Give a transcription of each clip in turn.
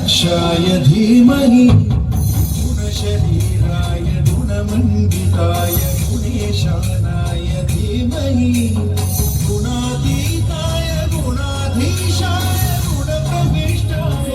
वृक्षाय धीमहि गुणशरीराय गुणमण्डिताय गुणेशानाय धीमहि गुणातीताय गुणाधीशाय गुणप्रविष्टाय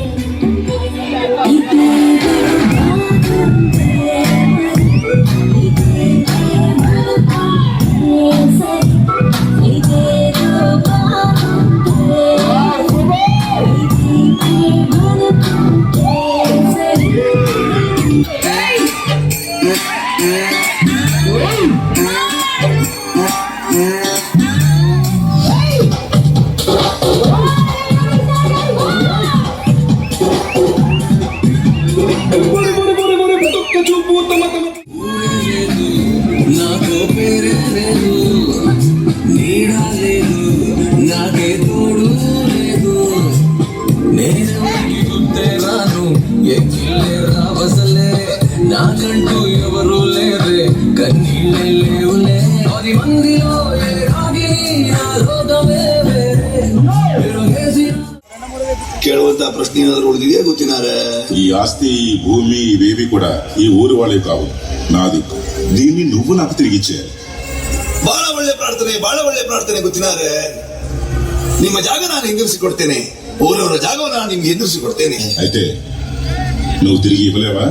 నాకంటూ ఎవరు లేరే కన్నీళ్ళే లేవులే పది మందిలో ఏ రాగిని ఆ ರೋಗವೇ ಕೇಳುವಂತ ಪ್ರಶ್ನೆ ಏನಾದ್ರು ಉಳಿದಿದೆಯಾ ಗೊತ್ತಿನಾರ? ఈ ఆస్తి ఈ భూమి ఇవేవి కూడా ఈ ఊరు వాళ్ళే కావు, నాది. దీన్ని నువ్వు నాకు తిరిగిచ్చేయాలి. ಬಹಳ ಒಳ್ಳೆ ಪ್ರಾರ್ಥನೆ ಗೊತ್ತಿನಾರೆ. ನಿಮ್ಮ ಜಾಗ ನಾನು ಹಿಂದಿರಿಸಿಕೊಡ್ತೇನೆ, ಊರವರ ಜಾಗವನ್ನು ನಾನು ನಿಮ್ಗೆ ಹಿಂದಿರಿಸಿಕೊಡ್ತೇನೆ. అయితే నువ్వు తిరిగి ఇవ్వలేవా?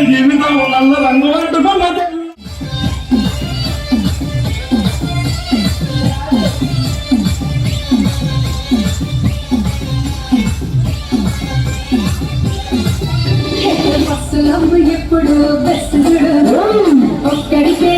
జీవితం నల్ల రంగు అంటుకున్నది. ఎప్పుడు బెస్ట్ ఒక్కడికే